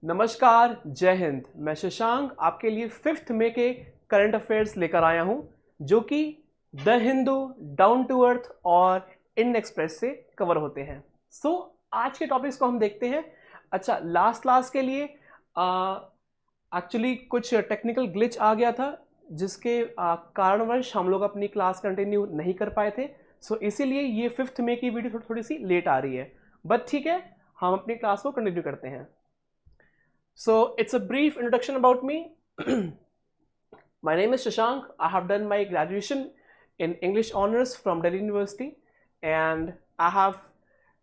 नमस्कार, जय हिंद। मैं शशांक आपके लिए 5 मई के करंट अफेयर्स लेकर आया हूं, जो कि the Hindu, Down to Earth और इंडियन एक्सप्रेस से कवर होते हैं। आज के टॉपिक्स को हम देखते हैं। अच्छा, लास्ट क्लास के लिए एक्चुअली कुछ टेक्निकल ग्लिच आ गया था, जिसके कारणवश हम लोग अपनी क्लास कंटिन्यू नहीं कर पाए थे। इसीलिए ये 5 मई की वीडियो थोड़ी सी लेट आ रही है, बट ठीक है, हम अपनी क्लास को कंटिन्यू करते हैं। So it's a brief introduction about me. My name is Shashank. I have done my graduation in English Honors from Delhi University, and I have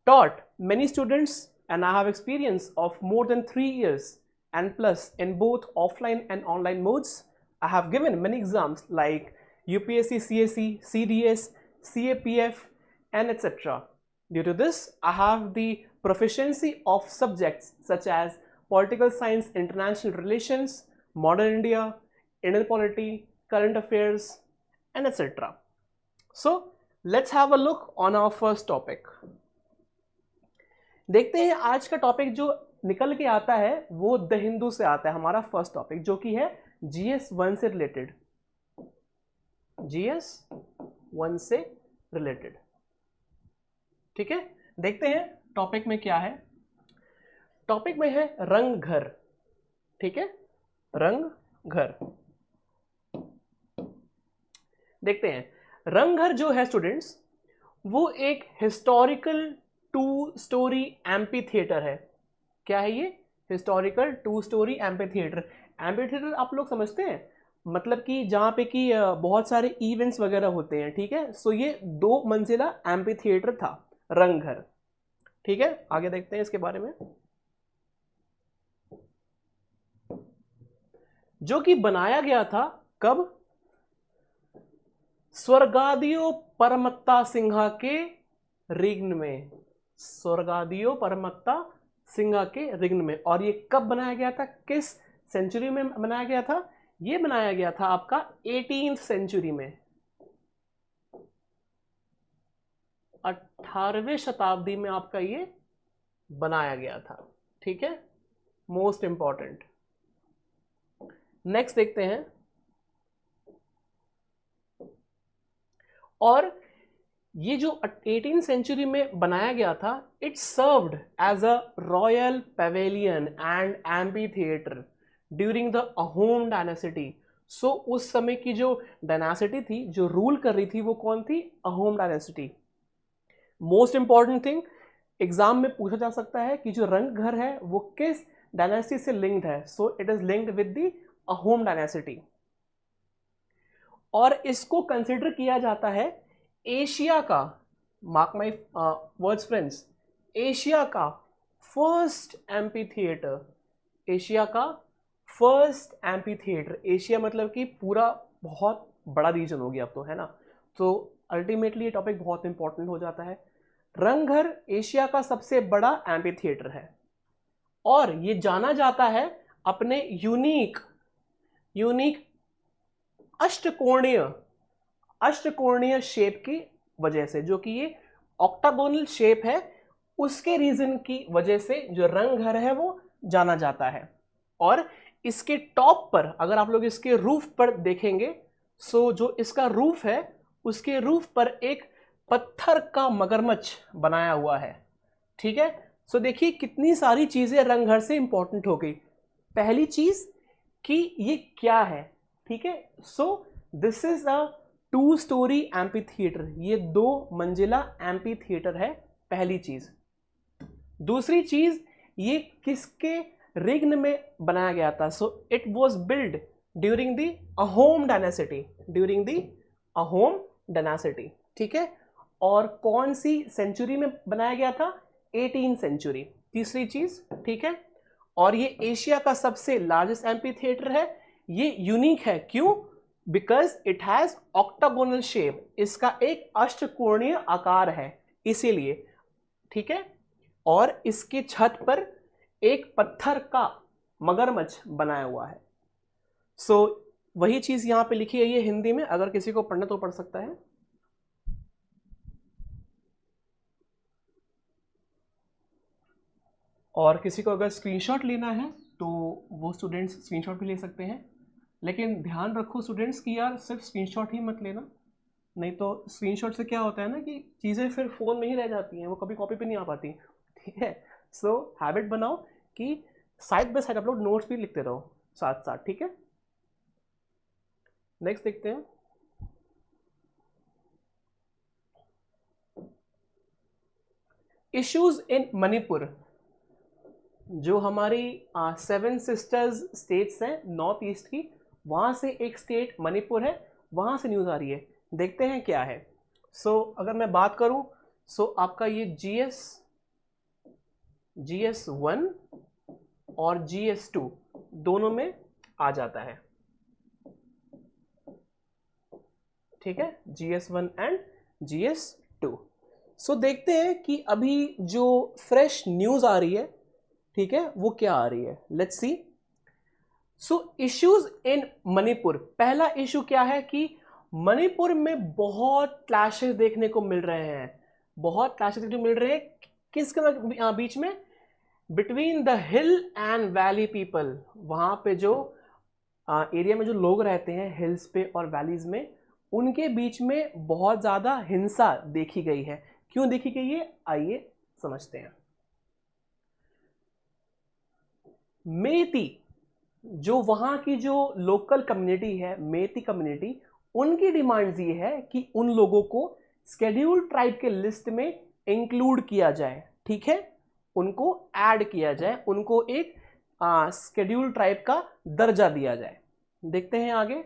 taught many students, and I have experience of more than 3 years and plus in both offline and online modes. I have given many exams like UPSC, CSE, CDS, CAPF, and etc. Due to this, I have the proficiency of subjects such as political science, international relations, modern India, Indian polity, current affairs, and etc. So let's have a look on our first topic. देखते हैं आज का topic जो निकल के आता है वो द हिंदू से आता है। हमारा फर्स्ट टॉपिक जो कि है GS1 से रिलेटेड, GS1 से रिलेटेड। ठीक है, देखते हैं टॉपिक में क्या है। टॉपिक में है रंग घर। ठीक है, रंग घर। देखते हैं रंग घर जो है स्टूडेंट्स, वो एक हिस्टोरिकल 2 स्टोरी एम्पी थिएटर है। क्या है ये? Historical 2 story amphi theatre. Amphi theatre आप लोग समझते हैं, मतलब कि जहाँ पे कि बहुत सारे इवेंट्स वगैरह होते हैं। ठीक है, ये 2 मंजिला एम्पी थिएटर था रंग घर। ठीक है, आगे देखते हैं इसके बारे में। जो कि बनाया गया था कब? स्वर्गादियो परमत्ता सिंहा के रिग्न में, स्वर्गादियो परमत्ता सिंहा के रिग्न में। और ये कब बनाया गया था, किस सेंचुरी में बनाया गया था? ये बनाया गया था आपका 18वीं सेंचुरी में, 18वीं शताब्दी में आपका ये बनाया गया था। ठीक है, मोस्ट इंपॉर्टेंट। नेक्स्ट देखते हैं। और ये जो 18वीं सेंचुरी में बनाया गया था, it served as a royal pavilion and amphitheatre during the Ahom dynasty. उस समय की जो डायनेसिटी थी, जो रूल कर रही थी, वो कौन थी? Ahom dynasty. Most important thing, exam में पूछा जा सकता है कि जो रंग घर है वो किस डायनेसिटी से लिंक्ड है। It is linked with the Ahom dynasty. और इसको कंसिडर किया जाता है एशिया का, mark my words friends, Asia का फर्स्ट एम्पी थिएटर। एशिया का फर्स्ट एम्पी थिएटर। एशिया मतलब कि पूरा बहुत बड़ा रीजन हो गया अब तो, है ना। तो अल्टीमेटली ये टॉपिक बहुत इंपॉर्टेंट हो जाता है। रंग घर एशिया का सबसे बड़ा एम्पी थिएटर है, और ये जाना जाता है अपने यूनिक अष्टकोणीय शेप की वजह से। जो कि ये ऑक्टागोनल शेप है, उसके रीजन की वजह से जो रंग घर है वो जाना जाता है। और इसके टॉप पर अगर आप लोग इसके रूफ पर देखेंगे, जो इसका रूफ है, उसके रूफ पर एक पत्थर का मगरमच्छ बनाया हुआ है। ठीक है, देखिए कितनी सारी चीजें रंग घर से इंपॉर्टेंट हो गई। पहली चीज कि ये क्या है। ठीक है, this is a 2 story amphi theatre. ये 2 मंजिला एम्पी थिएटर है, पहली चीज। दूसरी चीज, ये किसके रिग्न में बनाया गया था? It was build during the Ahom dynasty. ठीक है, और कौन सी सेंचुरी में बनाया गया था? 18वीं सेंचुरी। तीसरी चीज, ठीक है। और ये एशिया का सबसे लार्जेस्ट एम्पी थिएटर है। ये यूनिक है, क्यों? Because it has octagonal shape. इसका एक अष्टकोणीय आकार है, इसीलिए। ठीक है, और इसकी छत पर एक पत्थर का मगरमच्छ बनाया हुआ है। वही चीज यहां पे लिखी है ये हिंदी में, अगर किसी को पढ़ना तो पढ़ सकता है। और किसी को अगर स्क्रीनशॉट लेना है तो वो स्टूडेंट्स स्क्रीनशॉट भी ले सकते हैं, लेकिन ध्यान रखो स्टूडेंट्स कि यार सिर्फ स्क्रीनशॉट ही मत लेना, नहीं तो स्क्रीनशॉट से क्या होता है ना कि चीज़ें फिर फ़ोन में ही रह जाती हैं, वो कभी कॉपी पे नहीं आ पाती, ठीक है। सो हैबिट बनाओ कि साइड बाय साइड आप लोग नोट्स भी लिखते रहो साथ साथ, ठीक है। नेक्स्ट देखते हैं। इश्यूज इन मणिपुर, जो हमारी 7 सिस्टर्स स्टेट्स हैं नॉर्थ ईस्ट की, वहाँ से एक स्टेट मणिपुर है, वहाँ से न्यूज़ आ रही है, देखते हैं क्या है। अगर मैं बात करूँ आपका ये GS1 और GS2 दोनों में आ जाता है, ठीक है, GS1 एंड GS2। देखते हैं कि अभी जो फ्रेश न्यूज़ आ रही है, ठीक है, वो क्या आ रही है, let's see. Issues in Manipur, पहला इशू क्या है कि मणिपुर में बहुत क्लैशेस देखने को मिल रहे हैं, बहुत क्लैशेस देखने को मिल रहे हैं, किसके बीच में, between the hill and valley people. वहां पे जो एरिया में जो लोग रहते हैं हिल्स पे और वैलीज में, उनके बीच में बहुत ज्यादा हिंसा देखी गई है। क्यों देखी गई है, आइए समझते हैं। मेती, जो वहां की जो लोकल कम्युनिटी है, मेती कम्युनिटी, उनकी डिमांड्स ये है कि उन लोगों को शेड्यूल्ड ट्राइब के लिस्ट में इंक्लूड किया जाए, ठीक है, उनको ऐड किया जाए, उनको एक शेड्यूल्ड ट्राइब का दर्जा दिया जाए। देखते हैं आगे।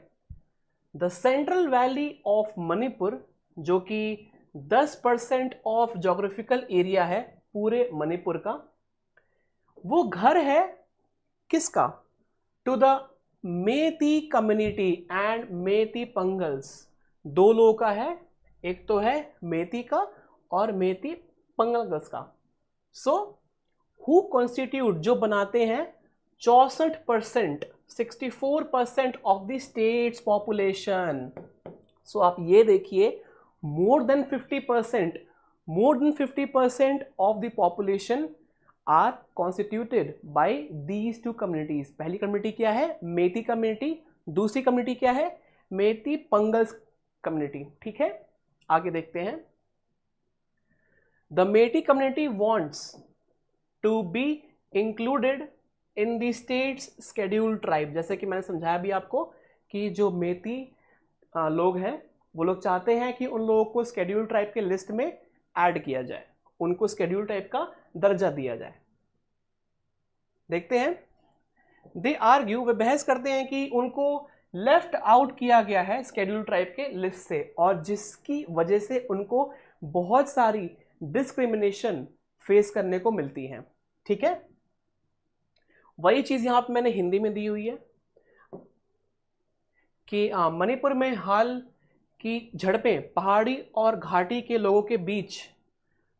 The central valley of Manipur, जो कि 10% ऑफ ज्योग्राफिकल एरिया है पूरे मणिपुर का, वो घर है किसका, to the Meitei community and Meitei Pangals. दो लोगों का है, एक तो है मेती का और मेती पंगल्स का। हु कॉन्स्टिट्यूट, जो बनाते हैं 64%, 64% ऑफ द स्टेट्स पॉपुलेशन। आप ये देखिए, more than 50% of the population are constituted by these two communities. पहली कम्युनिटी क्या है, मेती कम्युनिटी, दूसरी कम्युनिटी क्या है, मेती पंगल्स कम्युनिटी, ठीक है। आगे देखते हैं। The Meitei community wants to be included in the state's scheduled tribe. जैसे कि मैंने समझाया भी आपको कि जो मेती लोग हैं, वो लोग चाहते हैं कि उन लोगों को शेड्यूल्ड ट्राइब के लिस्ट में ऐड किया जाए, उनको शेड्यूल्ड ट्राइब का दर्जा दिया जाए। देखते हैं। दे आर्ग्यू, वे बहस करते हैं कि उनको लेफ्ट आउट किया गया है शेड्यूल्ड ट्राइब के लिस्ट से, और जिसकी वजह से उनको बहुत सारी डिस्क्रिमिनेशन फेस करने को मिलती है, ठीक है। वही चीज यहां पे मैंने हिंदी में दी हुई है कि मणिपुर में हाल की झड़पें पहाड़ी और घाटी के लोगों के बीच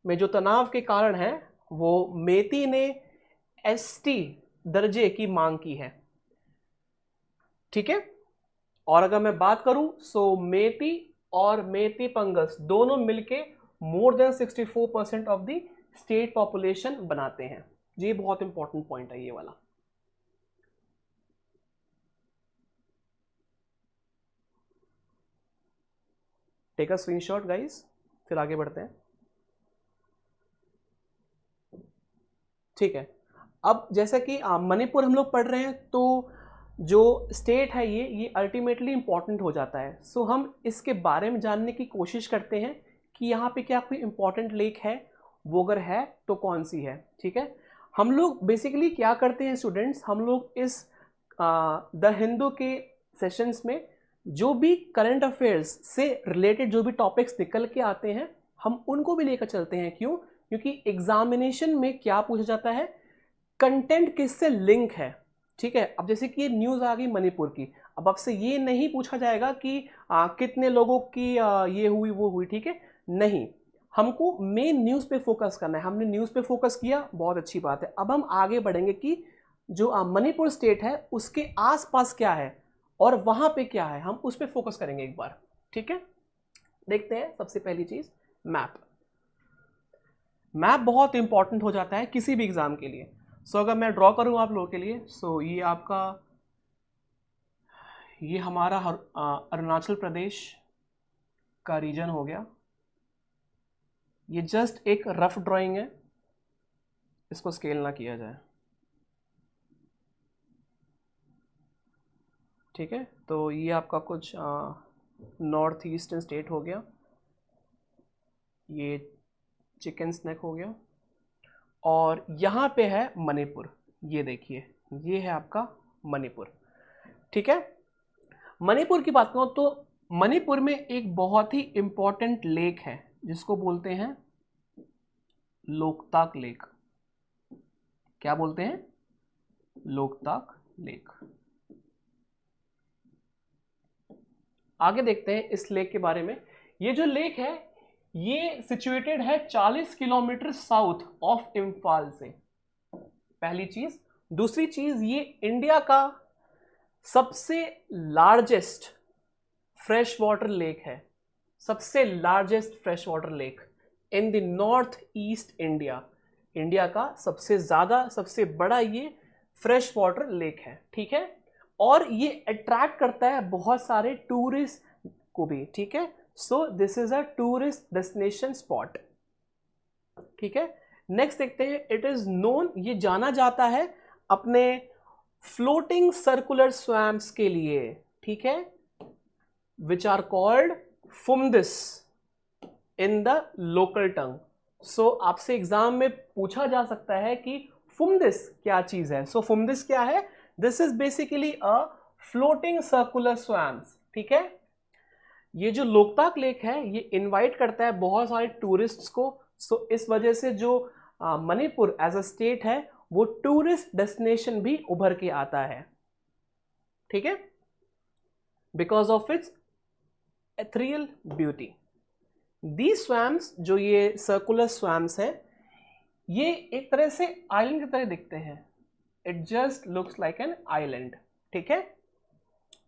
में जो तनाव के कारण है, वो मेती ने एसटी दर्जे की मांग की है, ठीक है। और अगर मैं बात करूं मेती और मेती पंगल्स दोनों मिलके more than 64% of the state population बनाते हैं। ये बहुत इंपॉर्टेंट पॉइंट है ये वाला। टेक अ स्क्रीनशॉट गाइस, फिर आगे बढ़ते हैं, ठीक है। अब जैसा कि मणिपुर हम लोग पढ़ रहे हैं, तो जो स्टेट है ये अल्टीमेटली इंपॉर्टेंट हो जाता है। हम इसके बारे में जानने की कोशिश करते हैं कि यहाँ पे क्या कोई इंपॉर्टेंट लेक है, वो अगर है तो कौन सी है, ठीक है। हम लोग बेसिकली क्या करते हैं स्टूडेंट्स, हम लोग इस द हिंदू के सेशंस में जो भी करंट अफेयर्स से रिलेटेड जो भी टॉपिक्स निकल के आते हैं, हम उनको भी लेकर चलते हैं। क्यों, क्योंकि एग्जामिनेशन में क्या पूछा जाता है, कंटेंट किससे लिंक है, ठीक है। अब जैसे कि ये न्यूज आ गई मणिपुर की, अब आपसे ये नहीं पूछा जाएगा कि कितने लोगों की ये हुई वो हुई, ठीक है, नहीं, हमको मेन न्यूज पे फोकस करना है। हमने न्यूज पे फोकस किया, बहुत अच्छी बात है। अब हम आगे बढ़ेंगे कि जो मणिपुर स्टेट है उसके आसपास क्या है और वहां पे क्या है, हम उस पर फोकस करेंगे एक बार, ठीक है। देखते हैं। सबसे पहली चीज, मैप। मैप बहुत इंपॉर्टेंट हो जाता है किसी भी एग्जाम के लिए। सो अगर मैं ड्रॉ करूँ आप लोगों के लिए, सो ये हमारा अरुणाचल प्रदेश का रीजन हो गया। ये जस्ट एक रफ ड्राइंग है, इसको स्केल ना किया जाए, ठीक है। तो ये आपका कुछ नॉर्थ ईस्टर्न स्टेट हो गया, ये चिकन स्नैक हो गया, और यहाँ पे है मणिपुर। ये देखिए, ये है आपका मणिपुर, ठीक है। मणिपुर की बात करूँ तो मणिपुर में एक बहुत ही इंपॉर्टेंट लेक है जिसको बोलते हैं लोकताक लेक। क्या बोलते हैं? लोकताक लेक। आगे देखते हैं इस लेक के बारे में। ये जो लेक है ये सिचुएटेड है 40 किलोमीटर साउथ ऑफ इम्फाल से, पहली चीज। दूसरी चीज, ये इंडिया का सबसे लार्जेस्ट फ्रेश वाटर लेक है, सबसे largest fresh water lake in the north east India. India का सबसे ज्यादा, सबसे बड़ा ये फ्रेश वाटर लेक है, ठीक है। और ये अट्रैक्ट करता है बहुत सारे टूरिस्ट को भी, ठीक है। So this is a tourist destination spot, ठीक है। नेक्स्ट देखते हैं, इट इज नोन, ये जाना जाता है अपने फ्लोटिंग सर्कुलर स्वैम्प्स के लिए, ठीक है, which are called phumdis in the local tongue. So आपसे एग्जाम में पूछा जा सकता है कि फुमदिस क्या चीज है। सो फुमदिस क्या है? This is basically a floating circular swamps, ठीक है। ये जो लोकताक लेक है ये इनवाइट करता है बहुत सारे टूरिस्ट्स को। सो इस वजह से जो मणिपुर एज अ स्टेट है वो टूरिस्ट डेस्टिनेशन भी उभर के आता है, ठीक है, because of its ethereal beauty. The swamps, जो ये सर्कुलर स्वैम्प्स है, ये एक तरह से आइलैंड की तरह दिखते हैं। It just looks like an island, ठीक है।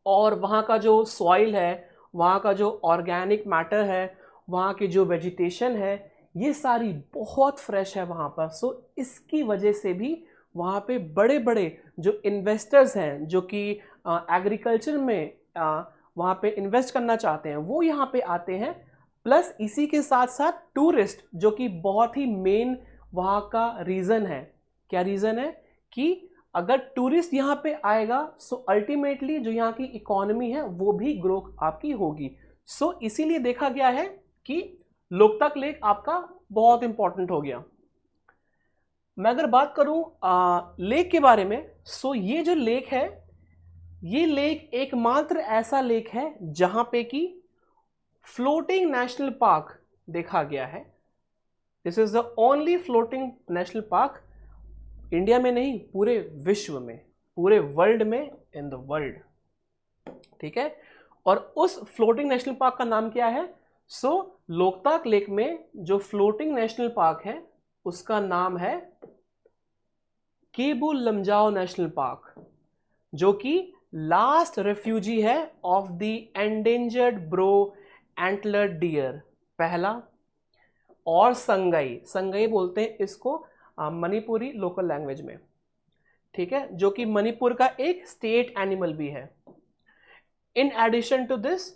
और वहाँ का जो सॉइल है, वहाँ का जो ऑर्गेनिक मैटर है, वहाँ की जो वेजिटेशन है, ये सारी बहुत फ्रेश है वहाँ पर। सो इसकी वजह से भी वहाँ पे बड़े बड़े जो इन्वेस्टर्स हैं, जो कि एग्रीकल्चर में वहाँ पे इन्वेस्ट करना चाहते हैं, वो यहाँ पे आते हैं। प्लस इसी के साथ साथ टूरिस्ट, जो कि बहुत ही मेन वहाँ का रीज़न है। क्या रीज़न है? कि अगर टूरिस्ट यहाँ पे आएगा सो अल्टीमेटली जो यहाँ की इकोनॉमी है वो भी ग्रो आपकी होगी। सो इसीलिए देखा गया है कि लोकताक लेक आपका बहुत इंपॉर्टेंट हो गया। मैं अगर बात करूं लेक के बारे में, सो ये जो लेक है, ये लेक एकमात्र ऐसा लेक है जहां पे कि फ्लोटिंग नेशनल पार्क देखा गया है। This is the only floating national park, India में नहीं, पूरे विश्व में, पूरे वर्ल्ड में, इन द वर्ल्ड, ठीक है। और उस फ्लोटिंग नेशनल पार्क का नाम क्या है? सो लोकताक लेक में जो फ्लोटिंग नेशनल पार्क है उसका नाम है केबू लमजाओ नेशनल पार्क, जो कि लास्ट रेफ्यूजी है of the endangered brow antler deer, पहला। और संगई, संगई बोलते हैं इसको मणिपुरी लोकल लैंग्वेज में, ठीक है, जो कि मणिपुर का एक स्टेट एनिमल भी है। In addition to this,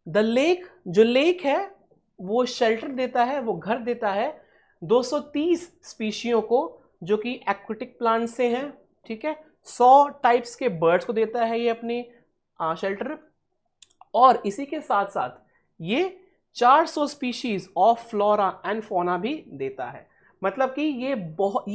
the lake, जो लेक है वो शेल्टर देता है, वो घर देता है 230 स्पीशियों को, जो कि एक्वेटिक प्लांट से हैं, ठीक है। 100 टाइप्स के बर्ड्स को देता है ये अपनी शेल्टर। और इसी के साथ साथ ये 400 species of flora and fauna भी देता है। मतलब कि ये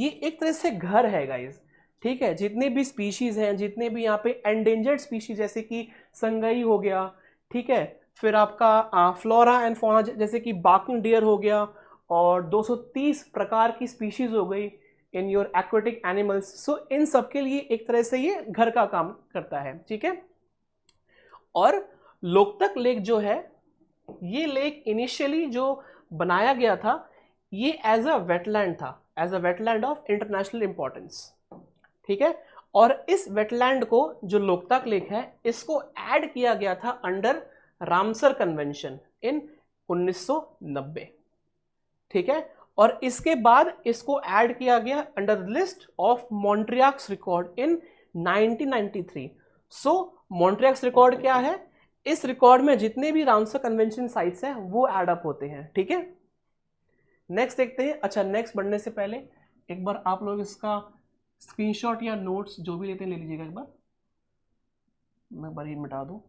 एक तरह से घर है गाइस, ठीक है। जितने भी स्पीशीज हैं, जितने भी यहाँ पे एंडेंजर्ड स्पीशीज जैसे कि संगई हो गया, ठीक है, फिर आपका फ्लोरा एंड फौना जैसे कि बार्किंग डियर हो गया, और 230 प्रकार की स्पीशीज हो गई इन योर एक्वेटिक एनिमल्स। सो इन सब के लिए एक तरह से ये घर का काम करता है, ठीक है। और लोकताक लेक जो है, ये लेक इनिशियली जो बनाया गया था ये एज अ वेटलैंड था, as a wetland of international importance, ठीक है। और इस वेटलैंड को, जो लोकताक लेक है, इसको ऐड किया गया था अंडर रामसर कन्वेंशन इन 1990, ठीक है। और इसके बाद इसको ऐड किया गया under the list of Montreux record in 1993। So Montreux record क्या है? इस रिकॉर्ड में जितने भी रामसर कन्वेंशन साइट्स हैं वो ऐड अप होते हैं, ठीक है। नेक्स्ट देखते हैं। अच्छा, नेक्स्ट बढ़ने से पहले एक बार आप लोग इसका स्क्रीनशॉट या नोट्स जो भी लेते हैं ले लीजिएगा। एक बार मैं एक बार ये मिटा दूं।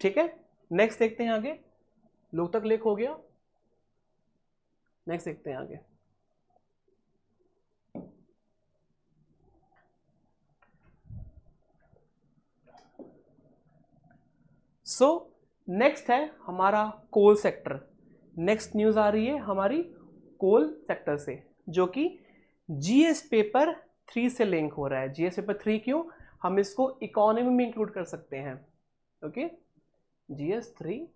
ठीक है, नेक्स्ट देखते हैं आगे। लोकतक लेख हो गया। नेक्स्ट देखते हैं आगे। सो नेक्स्ट है हमारा कोल सेक्टर। नेक्स्ट न्यूज आ रही है हमारी कोल सेक्टर से, जो कि जीएस पेपर 3 से लिंक हो रहा है। जीएस पेपर 3 क्यों? हम इसको इकोनॉमी में इंक्लूड कर सकते हैं। Okay, GS 3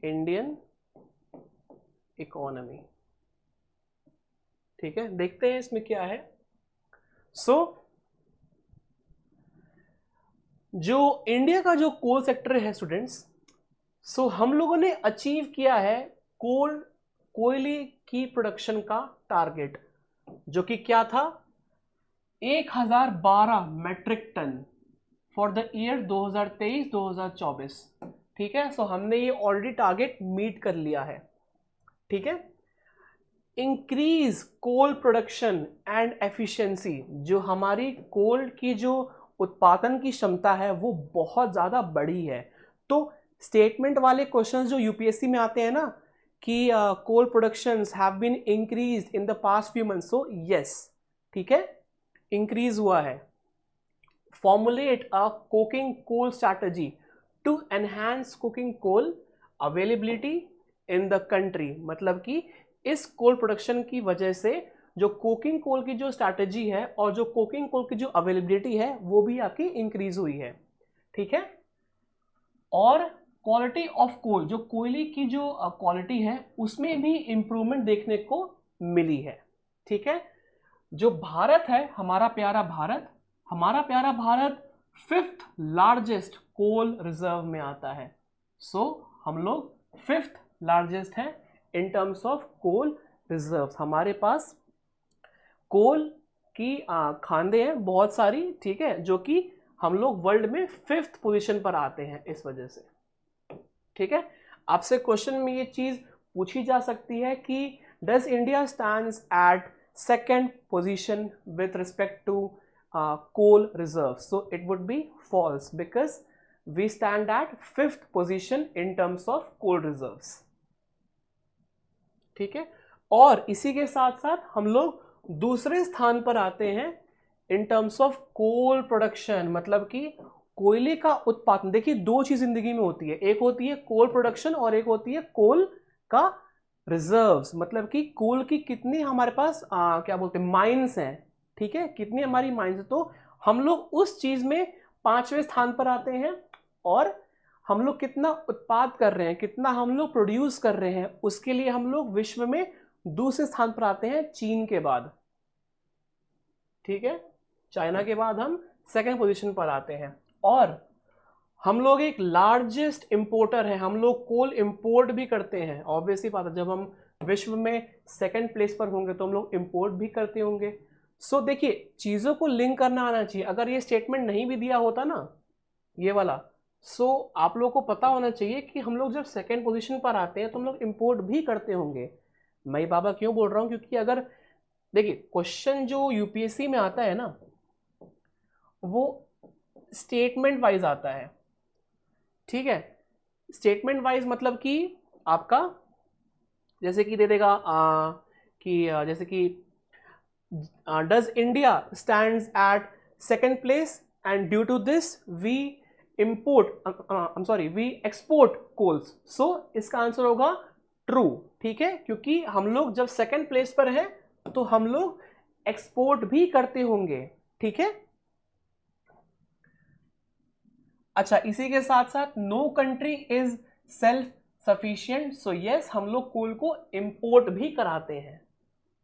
Indian economy. ठीक है, देखते हैं इसमें क्या है। जो इंडिया का जो कोल सेक्टर है स्टूडेंट्स, हम लोगों ने अचीव किया है कोयले की प्रोडक्शन का टारगेट, जो कि क्या था? 1012 metric ton for the year 2023-2024। ठीक है, हमने ये ऑलरेडी टारगेट मीट कर लिया है। ठीक है, increase coal production and efficiency, जो हमारी कोल की जो उत्पादन की क्षमता है वो बहुत ज़्यादा बढ़ी है। तो स्टेटमेंट वाले क्वेश्चंस जो यूपीएससी में आते हैं ना कि coal productions have been increased in the past few months, so yes, ठीक है, इंक्रीज हुआ है। Formulate a cooking coal strategy to enhance cooking coal availability in the country, मतलब कि इस कोल प्रोडक्शन की वजह से जो कोकिंग कोल की जो स्ट्रैटेजी है और जो कोकिंग कोल की जो अवेलेबिलिटी है वो भी आपकी इंक्रीज हुई है। ठीक है, और क्वालिटी ऑफ कोल, जो कोयले की जो क्वालिटी है उसमें भी इंप्रूवमेंट देखने को मिली है। ठीक है, जो भारत है, हमारा प्यारा भारत 5th लार्जेस्ट कोल रिजर्व में आता है। हम लोग 5th लार्जेस्ट हैं in terms of coal reserve. हमारे पास कोल की खांदे हैं बहुत सारी, ठीक है, जो कि हम लोग वर्ल्ड में 5th पोजीशन पर आते हैं इस वजह से। ठीक है, आपसे क्वेश्चन में ये चीज पूछी जा सकती है कि does India stands at 2nd position with respect to coal reserve? So it would be false because we stand at 5th position in terms of coal reserves. ठीक है, और इसी के साथ साथ हम लोग दूसरे स्थान पर आते हैं in terms of coal production, मतलब कि कोयले का उत्पादन। देखिए, दो चीज जिंदगी में होती है, एक होती है कोल प्रोडक्शन और एक होती है कोल का रिजर्व्स, मतलब कि कोल की कितनी हमारे पास क्या बोलते हैं माइंस हैं। ठीक है, कितनी हमारी माइंस है, तो हम लोग उस चीज में 5वें स्थान पर आते हैं। और हम लोग कितना उत्पाद कर रहे हैं, कितना हम लोग प्रोड्यूस कर रहे हैं, उसके लिए हम लोग विश्व में दूसरे स्थान पर आते हैं चीन के बाद। ठीक है, चाइना के बाद हम 2nd पोजीशन पर आते हैं। और हम लोग एक लार्जेस्ट इंपोर्टर हैं, हम लोग कोल इंपोर्ट भी करते हैं। ऑब्वियसली बात है, जब हम विश्व में 2nd प्लेस पर होंगे तो हम लोग इंपोर्ट भी करते होंगे। देखिए, चीज़ों को लिंक करना आना चाहिए। अगर ये स्टेटमेंट नहीं भी दिया होता ना, ये वाला, आप लोगों को पता होना चाहिए कि हम लोग जब 2nd पोजीशन पर आते हैं तो हम लोग इंपोर्ट भी करते होंगे। मैं बाबा क्यों बोल रहा हूँ? क्योंकि अगर देखिए, क्वेश्चन जो यूपीएससी में आता है ना वो स्टेटमेंट वाइज आता है। ठीक है, स्टेटमेंट वाइज मतलब कि आपका जैसे कि दे देगा जैसे कि does India stands at 2nd place and due to this we export coals. इसका आंसर होगा ट्रू। ठीक है, क्योंकि हम लोग जब 2nd प्लेस पर हैं तो हम लोग एक्सपोर्ट भी करते होंगे। ठीक है, अच्छा, इसी के साथ साथ no country is self sufficient. So yes, हम लोग कोल को इंपोर्ट भी कराते हैं।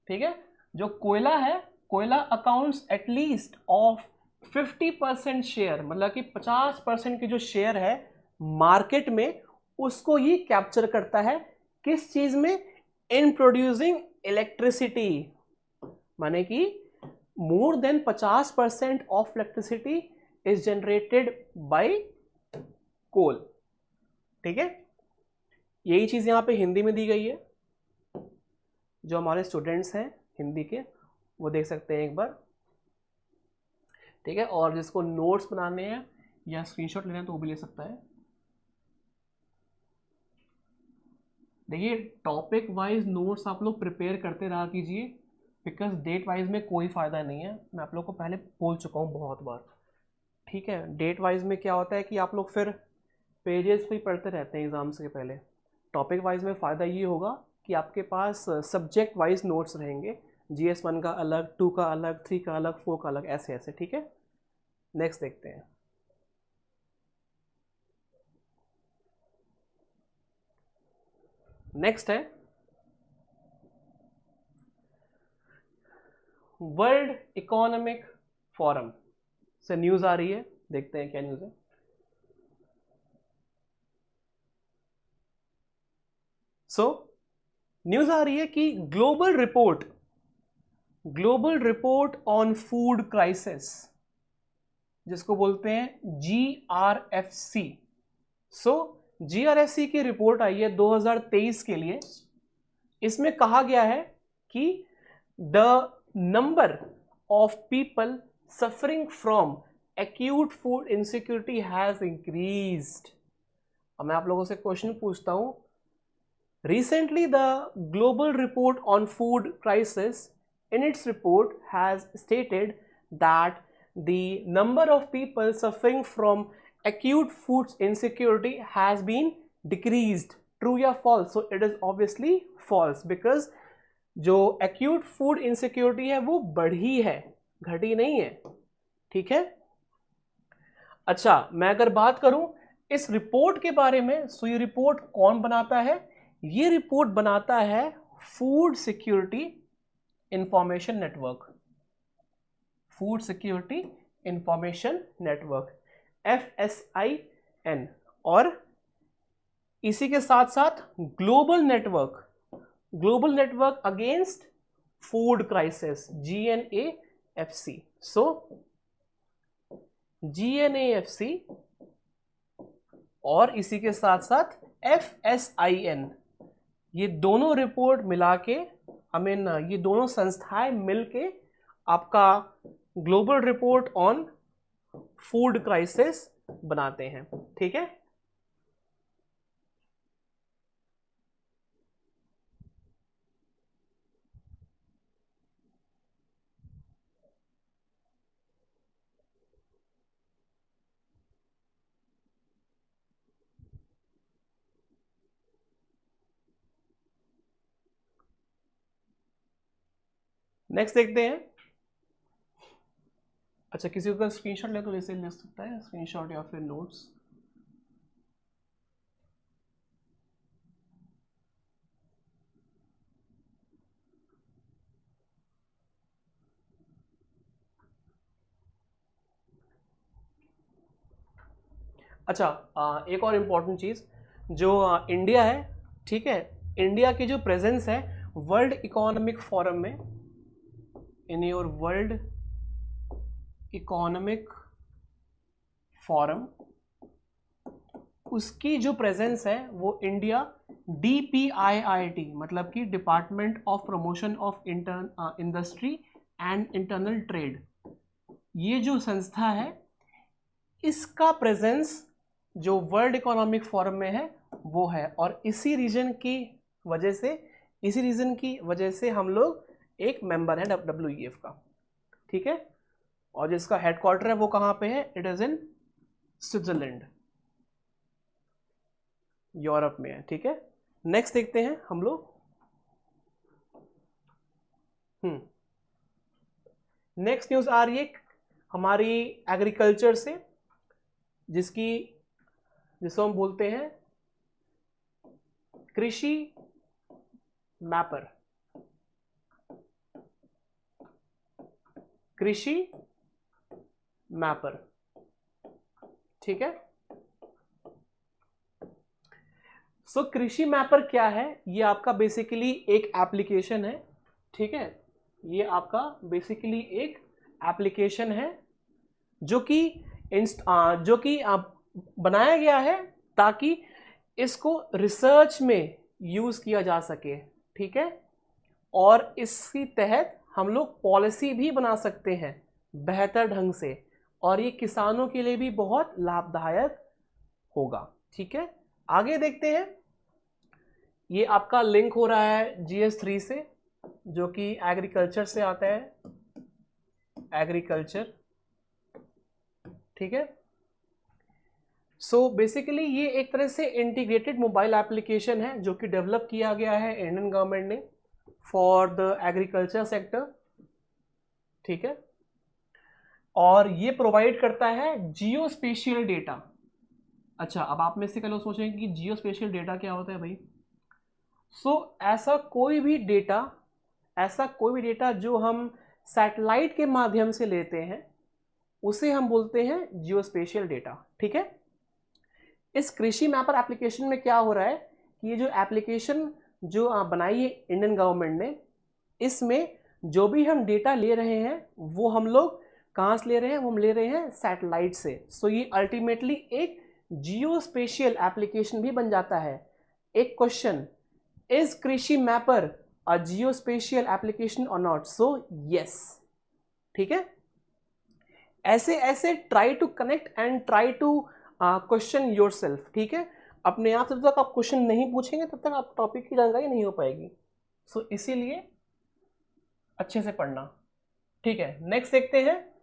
ठीक है, जो कोयला है, कोयला अकाउंट्स एटलीस्ट ऑफ 50% शेयर, मतलब कि 50% की जो शेयर है मार्केट में, उसको ये कैप्चर करता है। किस चीज में? इन प्रोड्यूसिंग इलेक्ट्रिसिटी, माने कि more than 50% of electricity is generated by coal. ठीक है, यही चीज यहां पे हिंदी में दी गई है। जो हमारे स्टूडेंट्स हैं हिंदी के, वो देख सकते हैं एक बार। ठीक है, और जिसको नोट्स बनाने हैं या स्क्रीनशॉट लेना है तो वो भी ले सकता है। देखिए, टॉपिक वाइज नोट्स आप लोग प्रिपेयर करते रहा कीजिए, बिकॉज डेट वाइज में कोई फ़ायदा नहीं है। मैं आप लोग को पहले बोल चुका हूँ बहुत बार। ठीक है, डेट वाइज में क्या होता है कि आप लोग फिर पेजेस भी पढ़ते रहते हैं एग्जाम्स के पहले। टॉपिक वाइज में फ़ायदा ये होगा कि आपके पास सब्जेक्ट वाइज नोट्स रहेंगे। GS1 का अलग, 2 का अलग, 3 का अलग, 4 का अलग, ऐसे ऐसे। ठीक है, नेक्स्ट देखते हैं। नेक्स्ट है वर्ल्ड इकोनॉमिक फोरम से न्यूज़ आ रही है, देखते हैं क्या न्यूज़ है। न्यूज़ आ रही है कि global report on food crisis, जिसको बोलते हैं GRFC। GRFC की रिपोर्ट आई है 2023 के लिए। इसमें कहा गया है कि the number of people suffering from acute food insecurity has increased. अब मैं आप लोगों से क्वेश्चन पूछता हूं। Recently, the Global Report on Food Crisis, in its report, has stated that the number of people suffering from acute food insecurity has been decreased. True या false? So it is obviously false, because जो acute food insecurity है वो बढ़ी है, घटी नहीं है। ठीक है, अच्छा, मैं अगर बात करूं इस रिपोर्ट के बारे में, सो ये रिपोर्ट कौन बनाता है? ये रिपोर्ट बनाता है food security information network, food security information network, FSIN, और इसी के साथ साथ global network against food crisis, GNAFC। सो GNAFC और इसी के साथ साथ FSIN, ये दोनों रिपोर्ट मिला के, ये दोनों संस्थाएं मिलके आपका global report on food crisis बनाते हैं। ठीक है, नेक्स्ट देखते हैं। अच्छा, किसी को स्क्रीनशॉट ले तो इसे ले सकता है, स्क्रीनशॉट या फिर नोट्स। अच्छा, एक और इम्पॉर्टेंट चीज़, जो इंडिया है, ठीक है, इंडिया की जो प्रेजेंस है वर्ल्ड इकोनॉमिक फोरम में, in your world economic forum, उसकी जो प्रेजेंस है वो इंडिया DPIIT, मतलब कि department of promotion of industry and internal trade, ये जो संस्था है इसका प्रेजेंस जो वर्ल्ड इकोनॉमिक फोरम में है वो है। और इसी रीजन की वजह से हम लोग एक मेंबर हैं WEF का। ठीक है, और जिसका हेडक्वार्टर है वो कहाँ पे है? It is in Switzerland, Europe में है। ठीक है, नेक्स्ट देखते हैं हम लोग। नेक्स्ट न्यूज आ रही है हमारी एग्रीकल्चर से, जिसको हम बोलते हैं कृषि मैपर, कृषि मैपर, ठीक है। सो कृषि मैपर क्या है? ये आपका बेसिकली एक एप्लीकेशन है, ठीक है। ये आपका बेसिकली एक एप्लीकेशन है जो कि बनाया गया है ताकि इसको रिसर्च में यूज किया जा सके, ठीक है। और इसके तहत हम लोग पॉलिसी भी बना सकते हैं बेहतर ढंग से, और ये किसानों के लिए भी बहुत लाभदायक होगा, ठीक है। आगे देखते हैं। ये आपका लिंक हो रहा है GS3 से, जो कि एग्रीकल्चर से आता है, एग्रीकल्चर, ठीक है। सो बेसिकली ये एक तरह से इंटीग्रेटेड मोबाइल एप्लीकेशन है जो कि डेवलप किया गया है इंडियन गवर्नमेंट ने फॉर द एग्रीकल्चर सेक्टर, ठीक है। और ये प्रोवाइड करता है जियो स्पेशियल डेटा। अच्छा, अब आप में से कल सोचेंगे कि जियो स्पेशियल डेटा क्या होता है भाई। ऐसा कोई भी डेटा जो हम सैटेलाइट के माध्यम से लेते हैं उसे हम बोलते हैं जियो स्पेशियल डेटा, ठीक है। इस कृषि मैपर एप्लीकेशन में क्या हो रहा है कि ये जो एप्लीकेशन जो बनाई है इंडियन गवर्नमेंट ने, इसमें जो भी हम डेटा ले रहे हैं वो हम लोग कहाँ से ले रहे हैं? वो हम ले रहे हैं सैटेलाइट से। ये अल्टीमेटली एक जियो स्पेशियल एप्लीकेशन भी बन जाता है। एक question, is Krishi mapper a geospatial application और नॉट? यस, ठीक है। ऐसे ऐसे try to connect and try to question yourself, ठीक है। अपने आप से जब तक आप क्वेश्चन नहीं पूछेंगे तब तक आप टॉपिक की जानकारी नहीं हो पाएगी। इसीलिए अच्छे से पढ़ना, ठीक है। नेक्स्ट देखते हैं।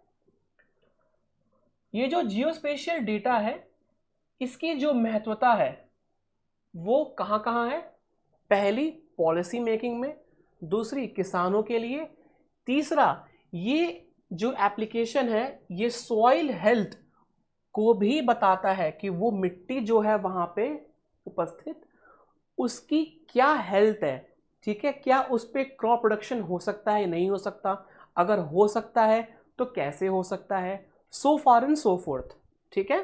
ये जो जियो स्पेशियल डेटा है, इसकी जो महत्वता है वो कहाँ कहाँ है? पहली, पॉलिसी मेकिंग में। दूसरी, किसानों के लिए। तीसरा, ये जो एप्लीकेशन है ये सॉइल हेल्थ को भी बताता है कि वो मिट्टी जो है वहां पे उपस्थित उसकी क्या हेल्थ है, ठीक है। क्या उस पर क्रॉप प्रोडक्शन हो सकता है या नहीं हो सकता, अगर हो सकता है तो कैसे हो सकता है, सो फार एंड सो फोर्थ, ठीक है।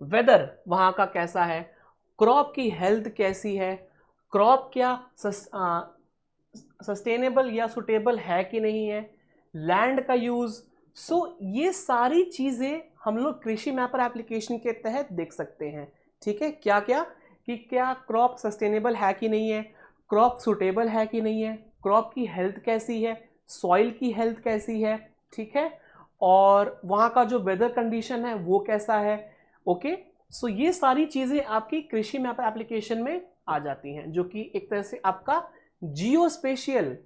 वेदर वहां का कैसा है, क्रॉप की हेल्थ कैसी है, क्रॉप क्या सस्टेनेबल या सुटेबल है कि नहीं है, लैंड का यूज। ये सारी चीजें हम लोग कृषि मैपर एप्लीकेशन के तहत देख सकते हैं, ठीक है। क्या क्या कि क्या क्रॉप सस्टेनेबल है कि नहीं है, क्रॉप सुटेबल है कि नहीं है, क्रॉप की हेल्थ कैसी है, सॉइल की हेल्थ कैसी है, ठीक है, और वहाँ का जो वेदर कंडीशन है वो कैसा है, ओके। ये सारी चीज़ें आपकी कृषि मैपर एप्लीकेशन में आ जाती हैं, जो कि एक तरह से आपका जियो स्पेशियल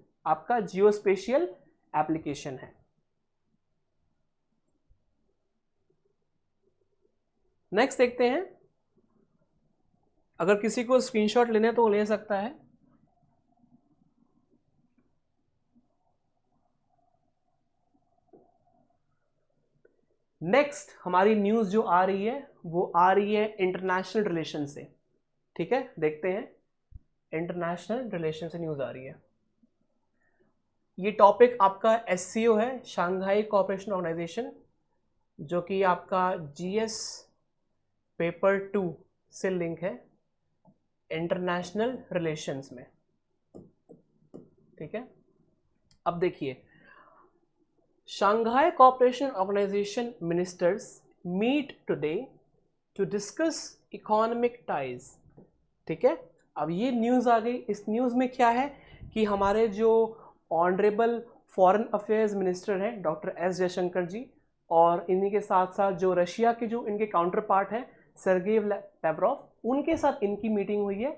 एप्लीकेशन है। नेक्स्ट देखते हैं। अगर किसी को स्क्रीनशॉट लेने तो ले सकता है। नेक्स्ट हमारी न्यूज जो आ रही है वो आ रही है इंटरनेशनल रिलेशन से, ठीक है। देखते हैं, इंटरनेशनल रिलेशन से न्यूज आ रही है। ये टॉपिक आपका SCO है, शंघाई कोऑपरेशन ऑर्गेनाइजेशन, जो कि आपका GS पेपर 2 से लिंक है इंटरनेशनल रिलेशंस में, ठीक है। अब देखिए, Shanghai cooperation organisation ministers meet today to discuss economic ties, ठीक है। अब ये न्यूज़ आ गई। इस न्यूज़ में क्या है कि हमारे जो ऑनरेबल फॉरेन अफेयर्स मिनिस्टर हैं डॉक्टर S जयशंकर जी, और इन्हीं के साथ साथ जो रशिया के जो इनके काउंटर पार्ट हैं सर्गेई लैवरोव, उनके साथ इनकी मीटिंग हुई है।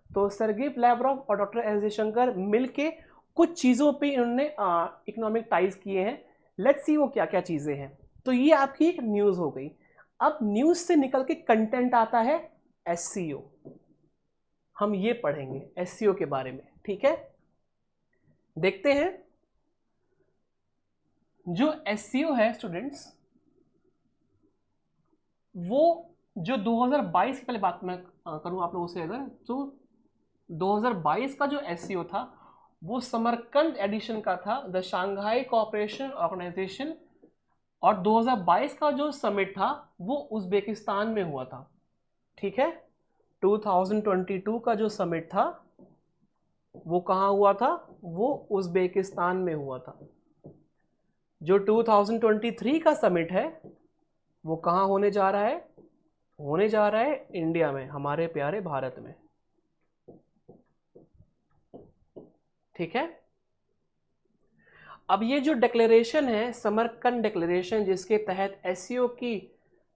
तो सर्गेई लैवरोव और डॉक्टर S जयशंकर मिलके कुछ चीज़ों पे इन्होंने इकोनॉमिक टाइज किए हैं। लेट्स सी वो क्या क्या चीज़ें हैं। तो ये आपकी एक न्यूज़ हो गई। अब न्यूज़ से निकल के कंटेंट आता है SCO। हम ये पढ़ेंगे SCO के बारे में, ठीक है। देखते हैं, जो SCO है स्टूडेंट्स, वो जो 2022 की पहले बात मैं करूं आप लोगों से, अगर तो 2022 का जो एससीओ था वो समरकंद एडिशन का था, द शांघाई कोऑपरेशन ऑर्गेनाइजेशन, और 2022 का जो समिट था वो उज़्बेकिस्तान में हुआ था। ठीक है, 2022 का जो समिट था वो कहाँ हुआ था? वो उज़्बेकिस्तान में हुआ था। जो 2023 का समिट है वो कहाँ होने जा रहा है? होने जा रहा है इंडिया में, हमारे प्यारे भारत में। ठीक है, अब ये जो डिक्लेरेशन है, समरकंद डिक्लेरेशन, जिसके तहत एससीओ की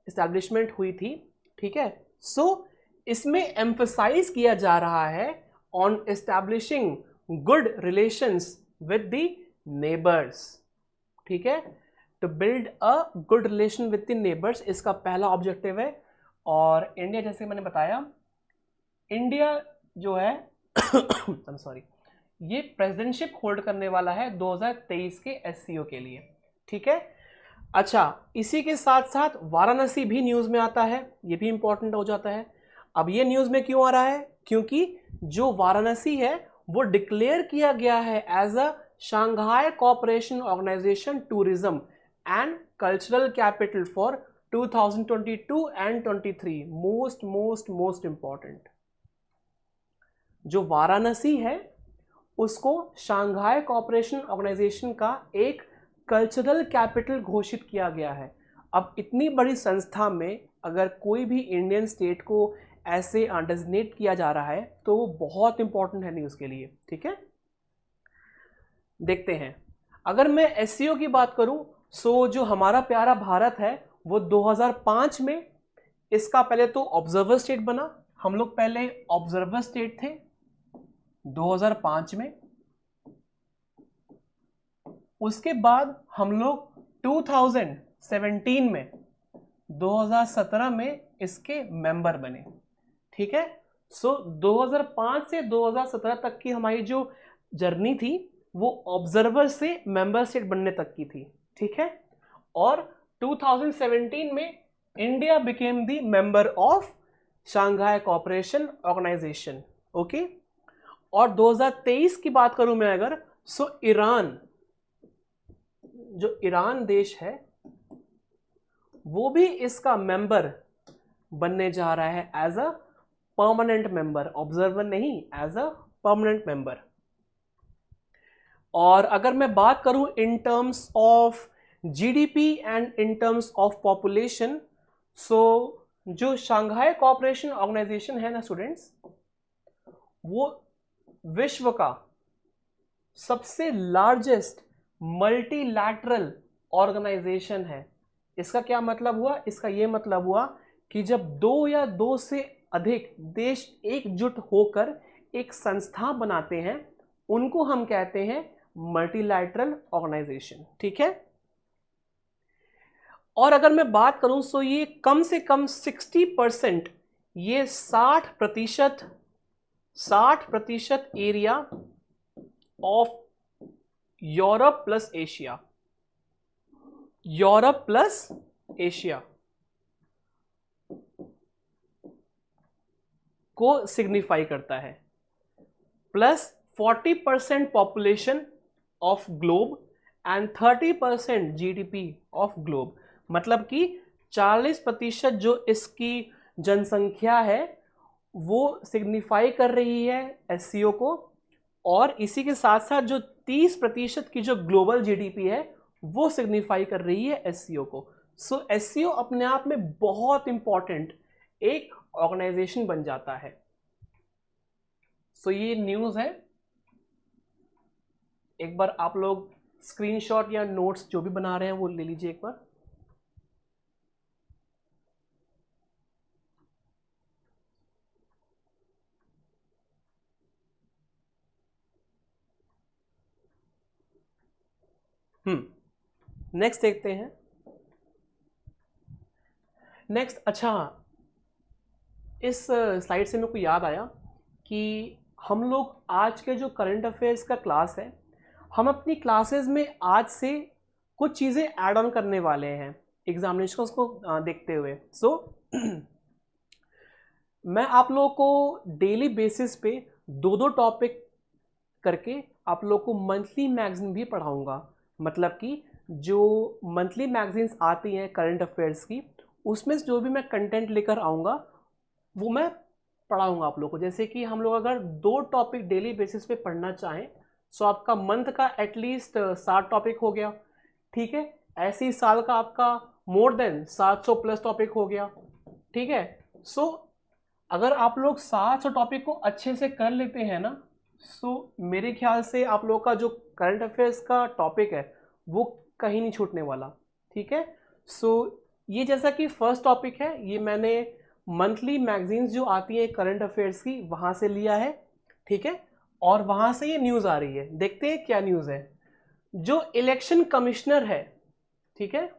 इस्टेब्लिशमेंट हुई थी, ठीक है, सो इसमें एम्फसाइज किया जा रहा है on establishing good relations with the neighbours. ठीक है, to build a good relation with the neighbours, इसका पहला ऑब्जेक्टिव है। और इंडिया, जैसे मैंने बताया, इंडिया जो है I'm sorry, ये प्रेसिडेंटशिप होल्ड करने वाला है 2023 के एससीओ के लिए। ठीक है, अच्छा, इसी के साथ साथ वाराणसी भी न्यूज़ में आता है, ये भी इंपॉर्टेंट हो जाता है। अब ये न्यूज़ में क्यों आ रहा है? क्योंकि जो वाराणसी है वो डिक्लेयर किया गया है as a Shanghai cooperation organisation tourism and cultural capital for 2022 and 23। Most important, जो वाराणसी है उसको शांघाई कोऑपरेशन ऑर्गेनाइजेशन का एक कल्चरल कैपिटल घोषित किया गया है। अब इतनी बड़ी संस्था में अगर कोई भी इंडियन स्टेट को ऐसे डेजिग्नेट किया जा रहा है तो वो बहुत इंपॉर्टेंट है न्यूज़ के लिए। ठीक है, देखते हैं। अगर मैं एससीओ की बात करूं, सो जो हमारा प्यारा भारत है वो 2005 में इसका पहले तो ऑब्जर्वर स्टेट बना। हम लोग पहले ऑब्जर्वर स्टेट थे 2005 में, उसके बाद हम लोग 2017 में 2017 में इसके मेंबर बने। ठीक है, सो 2005 से 2017 तक की हमारी जो जर्नी थी वो ऑब्जर्वर से मेंबर स्टेट बनने तक की थी। ठीक है, और 2017 में India became the member of Shanghai cooperation organisation. Okay, और 2023 की बात करूं मैं अगर, सो ईरान, जो ईरान देश है वो भी इसका मेंबर बनने जा रहा है as a permanent member, observer नहीं, एज अ परमानेंट मेंबर। और अगर मैं बात करूं in terms of GDP and in terms of population, so जो शांघाई कोऑपरेशन ऑर्गेनाइजेशन है ना स्टूडेंट्स, वो विश्व का सबसे लार्जेस्ट मल्टीलैटरल ऑर्गेनाइजेशन है। इसका क्या मतलब हुआ? इसका ये मतलब हुआ कि जब दो या दो से अधिक देश एकजुट होकर एक संस्था बनाते हैं उनको हम कहते हैं मल्टीलैटरल ऑर्गेनाइजेशन। ठीक है, और अगर मैं बात करूं सो ये कम से कम 60%, ये 60% area of Europe plus Asia, Europe plus Asia को सिग्निफाई करता है, plus 40% population of globe and 30% GDP of globe. मतलब कि 40% जो इसकी जनसंख्या है वो सिग्निफाई कर रही है एससीओ को, और इसी के साथ साथ जो 30% की जो ग्लोबल जीडीपी है वो सिग्निफाई कर रही है एससीओ को। सो एससीओ अपने आप में बहुत इंपॉर्टेंट एक ऑर्गेनाइजेशन बन जाता है। सो ये न्यूज़ है, एक बार आप लोग स्क्रीनशॉट या नोट्स जो भी बना रहे हैं वो ले लीजिए एक बार। नेक्स्ट देखते हैं। नेक्स्ट, अच्छा, इस स्लाइड से मेरे को याद आया कि हम लोग आज के जो करंट अफेयर्स का क्लास है, हम अपनी क्लासेस में आज से कुछ चीज़ें ऐड ऑन करने वाले हैं एग्जामिनेशंस को देखते हुए। सो मैं आप लोगों को डेली बेसिस पे दो दो टॉपिक करके आप लोग को मंथली मैगजीन भी पढ़ाऊंगा। मतलब कि जो मंथली मैगजीन्स आती हैं करंट अफेयर्स की, उसमें से जो भी मैं कंटेंट लेकर आऊँगा वो मैं पढ़ाऊँगा आप लोग को। जैसे कि हम लोग अगर 2 टॉपिक डेली बेसिस पे पढ़ना चाहें तो आपका मंथ का एटलीस्ट 7 टॉपिक हो गया, ठीक है। ऐसे ही साल का आपका मोर देन 700 प्लस टॉपिक हो गया, ठीक है। सो अगर आप लोग 700 टॉपिक को अच्छे से कर लेते हैं ना, सो मेरे ख्याल से आप लोग का जो करंट अफेयर्स का टॉपिक है वो कहीं नहीं छूटने वाला, ठीक है। सो ये जैसा कि फर्स्ट टॉपिक है, ये मैंने मंथली मैगजीन्स जो आती है करंट अफेयर्स की वहाँ से लिया है, ठीक है। और वहाँ से ये न्यूज़ आ रही है, देखते हैं क्या न्यूज़ है। जो इलेक्शन कमिश्नर है, ठीक है,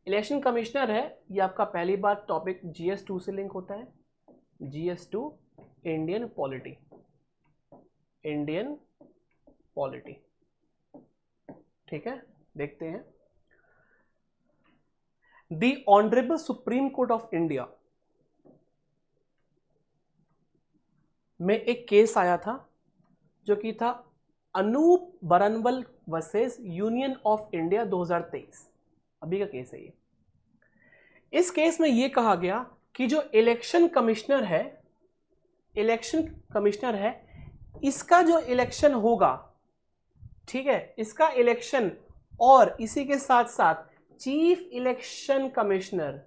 इलेक्शन कमिश्नर है, ये आपका पहली बात टॉपिक GS2 से लिंक होता है। GS2 Indian polity, Indian polity, ठीक है। देखते हैं। The honourable Supreme Court of India में एक केस आया था जो कि था Anoop Barnwal versus Union of India 2023, अभी का केस है ये। इस केस में ये कहा गया कि जो इलेक्शन कमिश्नर है, इलेक्शन कमिश्नर है, इसका जो इलेक्शन होगा, ठीक है, इसका इलेक्शन और इसी के साथ साथ चीफ इलेक्शन कमिश्नर,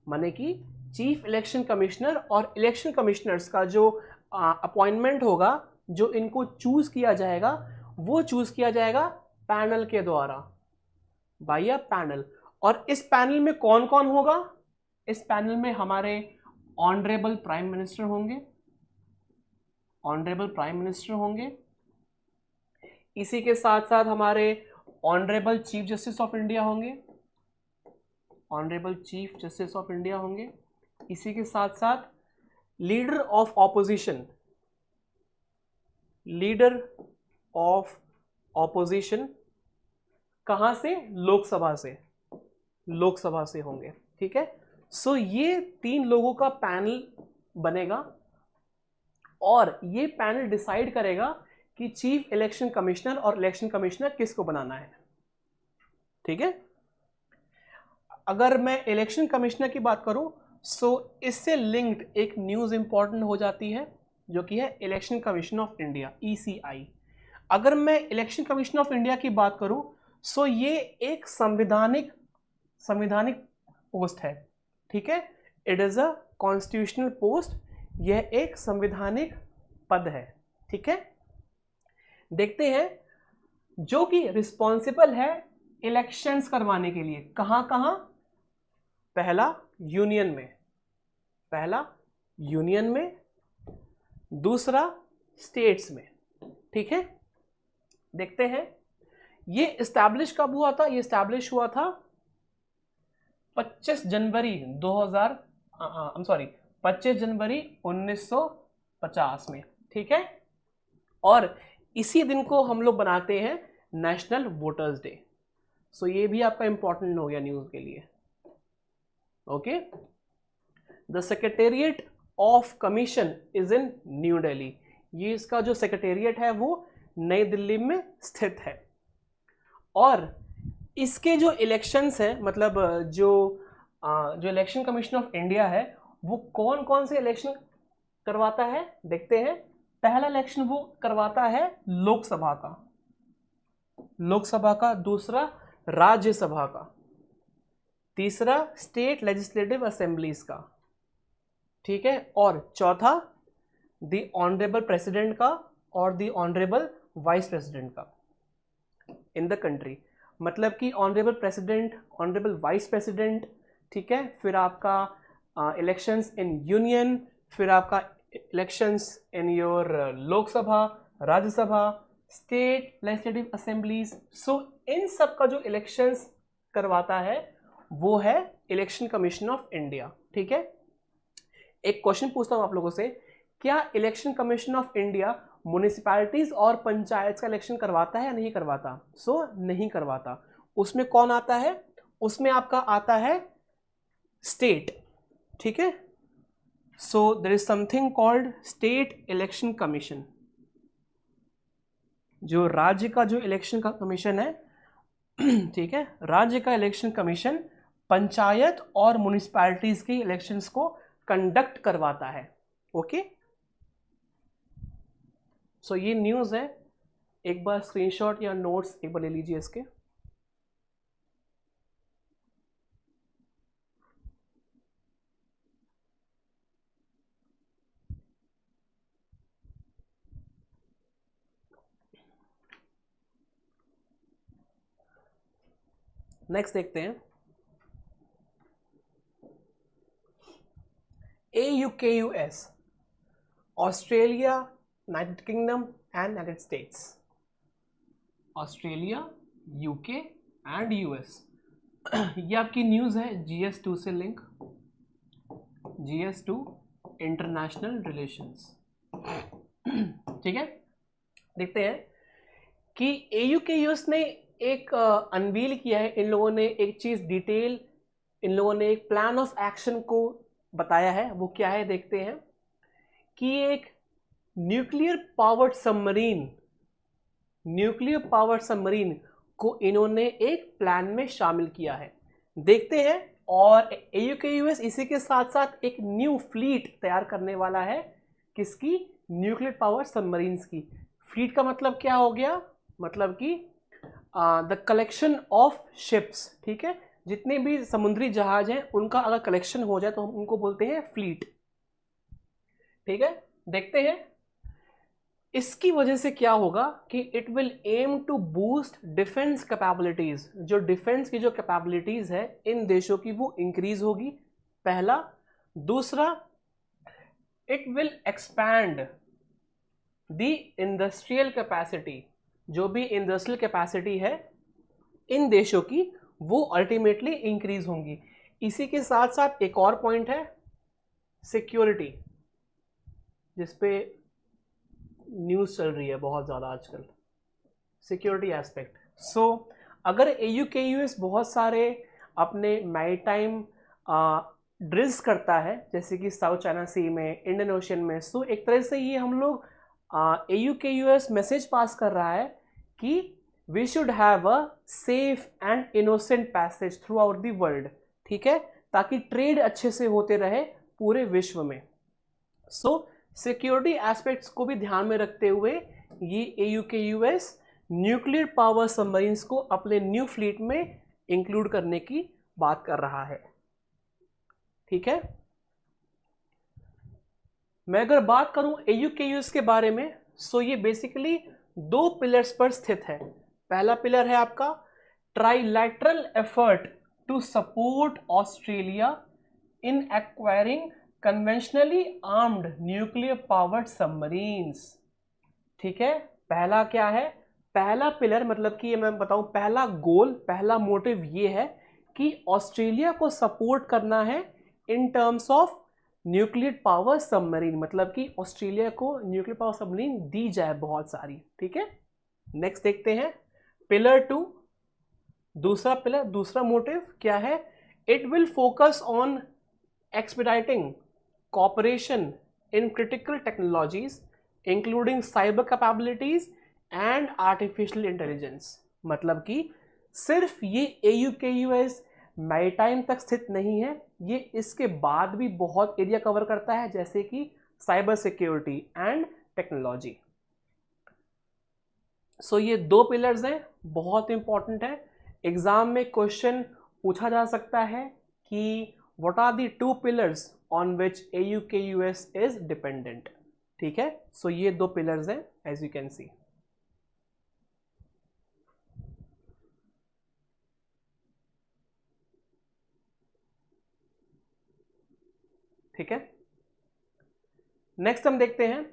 माने कि चीफ इलेक्शन कमिश्नर और इलेक्शन कमिश्नर्स का जो अपॉइंटमेंट होगा, जो इनको चूज किया जाएगा, वो चूज किया जाएगा पैनल के द्वारा, बाय पैनल। और इस पैनल में कौन कौन होगा? इस पैनल में हमारे ऑनरेबल प्राइम मिनिस्टर होंगे, ऑनरेबल प्राइम मिनिस्टर होंगे, इसी के साथ साथ हमारे honourable chief justice of India होंगे, honourable chief justice of India होंगे, इसी के साथ साथ leader of opposition, leader of opposition कहां से? लोकसभा से, लोकसभा से होंगे, ठीक है। सो ये 3 लोगों का पैनल बनेगा और ये पैनल डिसाइड करेगा कि चीफ इलेक्शन कमिश्नर और इलेक्शन कमिश्नर किसको बनाना है, ठीक है। अगर मैं इलेक्शन कमिश्नर की बात करूं, सो इससे लिंक्ड एक न्यूज़ इंपॉर्टेंट हो जाती है जो कि है election commission of India, ECI। अगर मैं इलेक्शन कमीशन ऑफ इंडिया की बात करूं, सो ये एक संवैधानिक पोस्ट है, ठीक है। It is a constitutional post, यह एक संवैधानिक पद है, ठीक है। देखते हैं, जो कि रिस्पॉन्सिबल है इलेक्शंस करवाने के लिए। कहां कहां? पहला यूनियन में, पहला यूनियन में, दूसरा स्टेट्स में, ठीक है। देखते हैं ये इस्टेब्लिश कब हुआ था? ये इस्टेब्लिश हुआ था 25 जनवरी 1950 में, ठीक है। और इसी दिन को हम लोग बनाते हैं नेशनल वोटर्स डे। सो ये भी आपका इंपॉर्टेंट हो गया न्यूज़ के लिए, okay. The secretariat of commission is in new Delhi. ये इसका जो सेक्रेटेरिएट है वो नई दिल्ली में स्थित है। और इसके जो इलेक्शंस हैं, मतलब जो इलेक्शन कमीशन ऑफ इंडिया है वो कौन कौन से इलेक्शन करवाता है, देखते हैं। पहला इलेक्शन वो करवाता है लोकसभा का, लोकसभा का, दूसरा राज्यसभा का, तीसरा स्टेट लेजिस्लेटिव असेंबलीज का, ठीक है, और चौथा द ऑनरेबल प्रेसिडेंट का और द ऑनरेबल वाइस प्रेसिडेंट का इन द कंट्री। मतलब कि honourable president, honourable vice president, ठीक है, फिर आपका इलेक्शंस इन यूनियन, फिर आपका elections in your Lok Sabha, Rajya Sabha, state legislative assemblies. So इन सब का जो इलेक्शंस करवाता है वो है इलेक्शन कमीशन ऑफ इंडिया, ठीक है। एक क्वेश्चन पूछता हूं आप लोगों से, क्या election commission of India municipalities और पंचायत का इलेक्शन करवाता है या नहीं करवाता? सो नहीं करवाता। उसमें कौन आता है? उसमें आपका आता है स्टेट, ठीक है। So there is something called state election commission. जो राज्य का जो इलेक्शन का कमीशन है, ठीक है, राज्य का इलेक्शन कमीशन पंचायत और म्युनिसिपैलिटीज के इलेक्शंस को कंडक्ट करवाता है। ओके, सो ये न्यूज़ है, एक बार स्क्रीनशॉट या नोट्स एक बार ले लीजिए इसके। नेक्स्ट देखते हैं, AUKUS, Australia, United kingdom and United states. Australia, UK and US. ये आपकी न्यूज़ है GS2 से लिंक, GS2 इंटरनेशनल रिलेशंस। ठीक है, देखते हैं कि AUKUS ने एक अनवील किया है, इन लोगों ने एक चीज़ डिटेल, इन लोगों ने एक प्लान ऑफ एक्शन को बताया है। वो क्या है देखते हैं कि एक न्यूक्लियर पावर्ड सबमरीन को इन्होंने एक प्लान में शामिल किया है, देखते हैं। और AUKUS इसी के साथ साथ एक न्यू फ्लीट तैयार करने वाला है, किसकी? न्यूक्लियर पावर सबमरीन्स की। फ्लीट का मतलब क्या हो गया? मतलब कि द कलेक्शन ऑफ शिप्स, ठीक है, जितने भी समुद्री जहाज हैं उनका अगर कलेक्शन हो जाए तो हम उनको बोलते हैं फ्लीट। ठीक है, देखते हैं इसकी वजह से क्या होगा कि it will aim to boost defence capabilities. जो डिफेंस की जो कैपेबिलिटीज है इन देशों की वो इंक्रीज होगी, पहला। दूसरा, it will expand the industrial capacity. जो भी इंडस्ट्रियल कैपेसिटी है इन देशों की वो अल्टीमेटली इंक्रीज होंगी। इसी के साथ साथ एक और पॉइंट है सिक्योरिटी, जिसपे न्यूज़ चल रही है बहुत ज़्यादा आजकल, सिक्योरिटी एस्पेक्ट। सो अगर AUKUS बहुत सारे अपने मैरीटाइम ड्रिल्स करता है, जैसे कि साउथ चाइना सी में, इंडियन ओशन में, सो एक तरह से ये हम लोग AUKUS मैसेज पास कर रहा है कि we should have a safe and innocent passage throughout the world, ठीक है, ताकि ट्रेड अच्छे से होते रहे पूरे विश्व में। सो सिक्योरिटी एस्पेक्ट्स को भी ध्यान में रखते हुए ये AUKUS न्यूक्लियर पावर सबमरीन्स को अपने न्यू फ्लीट में इंक्लूड करने की बात कर रहा है। ठीक है, मैं अगर बात करूं AUKUS के बारे में, सो ये बेसिकली दो पिलर्स पर स्थित है। पहला पिलर है आपका trilateral effort to support Australia in acquiring conventionally armed nuclear powered submarines. ठीक है, पहला क्या है? पहला पिलर मतलब कि मैं बताऊं, पहला गोल, पहला मोटिव ये है कि ऑस्ट्रेलिया को सपोर्ट करना है इन terms of nuclear power submarine, मतलब कि ऑस्ट्रेलिया को न्यूक्लियर पावर सबमरीन दी जाए बहुत सारी। ठीक है, नेक्स्ट देखते हैं पिलर 2, दूसरा पिलर, दूसरा मोटिव क्या है? It will focus on expediting cooperation in critical technologies including cyber capabilities and artificial intelligence। मतलब कि सिर्फ ये AUKUS मैरीटाइम तक स्थित नहीं है, ये इसके बाद भी बहुत एरिया कवर करता है, जैसे कि साइबर सिक्योरिटी एंड टेक्नोलॉजी। सो ये दो पिलर्स हैं, बहुत इंपॉर्टेंट है। एग्जाम में क्वेश्चन पूछा जा सकता है कि what are the two pillars on which AUKUS is dependent। ठीक है, सो ये दो पिलर्स हैं एज यू कैन सी। ठीक है, नेक्स्ट हम देखते हैं।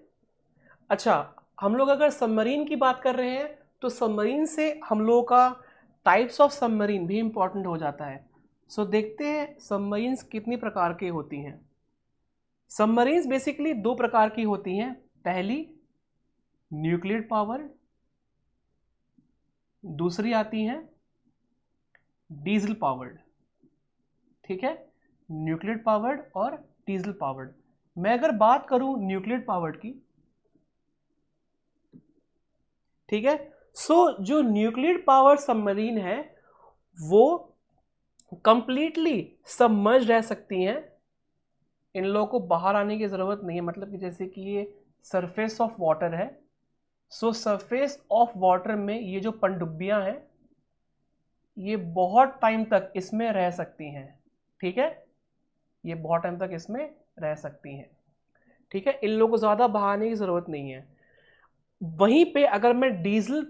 अच्छा, हम लोग अगर सबमरीन की बात कर रहे हैं तो सबमरीन से हम लोगों का टाइप्स ऑफ सबमरीन भी इंपॉर्टेंट हो जाता है। सो देखते हैं सबमरीन्स कितनी प्रकार की होती हैं। सबमरीन्स बेसिकली दो प्रकार की होती हैं। पहली न्यूक्लियर पावर, दूसरी आती हैं डीजल पावर्ड। ठीक है, न्यूक्लियर पावर्ड और डीजल पावर्ड। मैं अगर बात करूं न्यूक्लियर पावर्ड की, ठीक है, सो जो न्यूक्लियर पावर सबमरीन है वो कंप्लीटली सबमर्ज रह सकती हैं, इन लोगों को बाहर आने की ज़रूरत नहीं है। मतलब कि जैसे कि ये सरफेस ऑफ वाटर है, सो सरफेस ऑफ वाटर में ये जो पनडुब्बियां हैं ये बहुत टाइम तक इसमें रह सकती हैं, ठीक है, ये बहुत टाइम तक इसमें रह सकती हैं, ठीक है, इन लोगों को ज़्यादा बाहर आने की ज़रूरत नहीं है। वहीं पे अगर मैं डीजल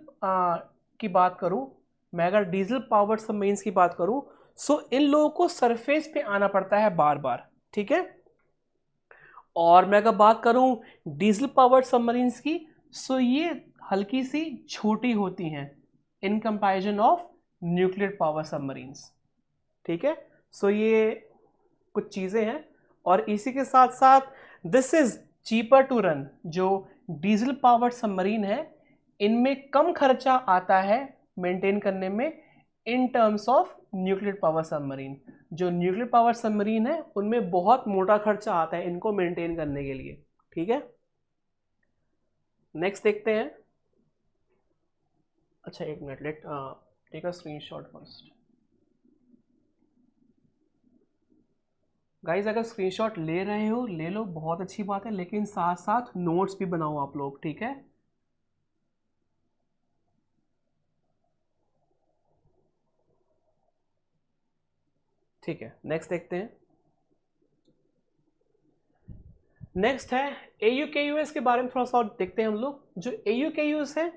की बात करूं, मैं अगर डीजल पावर्ड सबमरीन्स की बात करूं, सो इन लोगों को सरफेस पे आना पड़ता है बार बार, ठीक है। और मैं अगर बात करूं डीजल पावर्ड सबमरीन्स की, सो ये हल्की सी छोटी होती हैं in comparison of nuclear power submarines, ठीक है। सो ये कुछ चीज़ें हैं, और इसी के साथ साथ this is cheaper to run. जो डीजल पावर्ड सबमरीन है इनमें कम खर्चा आता है मेंटेन करने में in terms of nuclear power submarine. जो न्यूक्लियर पावर सबमरीन है उनमें बहुत मोटा खर्चा आता है इनको मेंटेन करने के लिए, ठीक है। नेक्स्ट देखते हैं। अच्छा एक minute, let take a screenshot first. Guys अगर स्क्रीनशॉट ले रहे हो ले लो, बहुत अच्छी बात है, लेकिन साथ साथ नोट्स भी बनाओ आप लोग, ठीक है। ठीक है, नेक्स्ट देखते हैं। नेक्स्ट है AUKUS के बारे में थोड़ा सा देखते हैं हम लोग। जो AUKUS है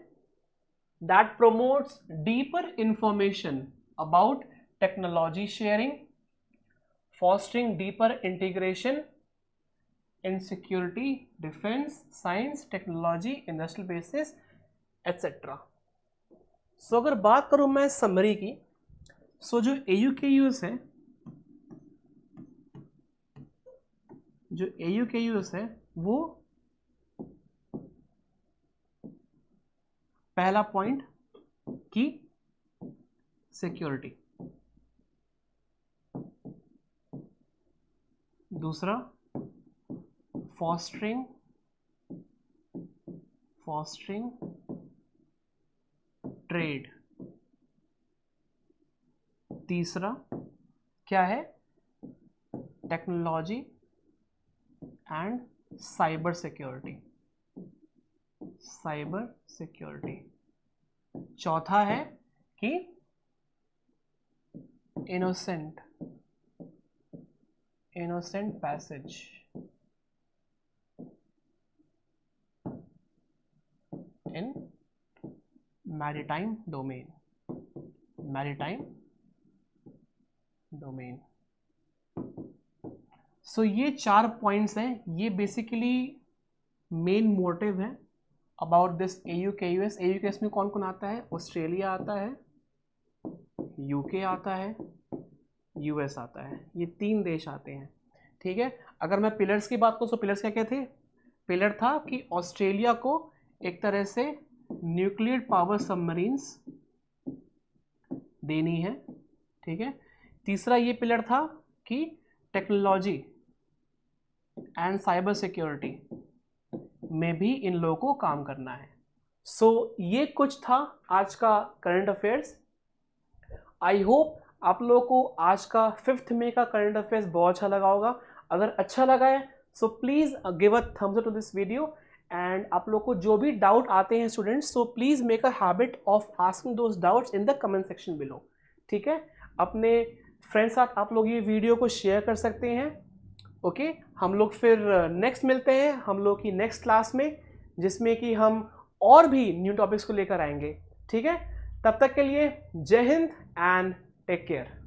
that promotes deeper information about technology sharing, fostering deeper integration in security, defense, science, technology, industrial bases, etc. सो अगर बात करूं मैं समरी की, सो जो AUKUS है, जो AUKUS है वो पहला पॉइंट की सिक्योरिटी, दूसरा फॉस्टरिंग ट्रेड, तीसरा क्या है टेक्नोलॉजी एंड साइबर सिक्योरिटी, चौथा है कि innocent passage, in maritime domain, so ये 4 पॉइंट्स हैं, ये बेसिकली मेन मोटिव है अबाउट दिस AUKUS। AUKUS में कौन कौन आता है? ऑस्ट्रेलिया आता है, UK आता है, US आता है, ये 3 देश आते हैं, ठीक है। अगर मैं पिलर्स की बात करूँ तो पिलर्स क्या क्या थे? पिलर था कि ऑस्ट्रेलिया को एक तरह से न्यूक्लियर पावर सबमरीन्स देनी है, ठीक है। तीसरा ये पिलर था कि टेक्नोलॉजी एंड साइबर सिक्योरिटी में भी इन लोगों को काम करना है। सो ये कुछ था आज का करंट अफेयर्स। आई होप आप लोगों को आज का 5th मई का करंट अफेयर्स बहुत अच्छा लगा होगा। अगर अच्छा लगा है so please give a thumbs up to this video, and आप लोग को जो भी डाउट आते हैं students, so please make a habit of asking those doubts in the comment section below, ठीक है। अपने फ्रेंड्स साथ आप लोग ये वीडियो को शेयर कर सकते हैं, ओके। हम लोग फिर नेक्स्ट मिलते हैं हम लोग की नेक्स्ट क्लास में, जिसमें कि हम और भी न्यू टॉपिक्स को लेकर आएंगे, ठीक है। तब तक के लिए जय हिंद एंड टेक केयर।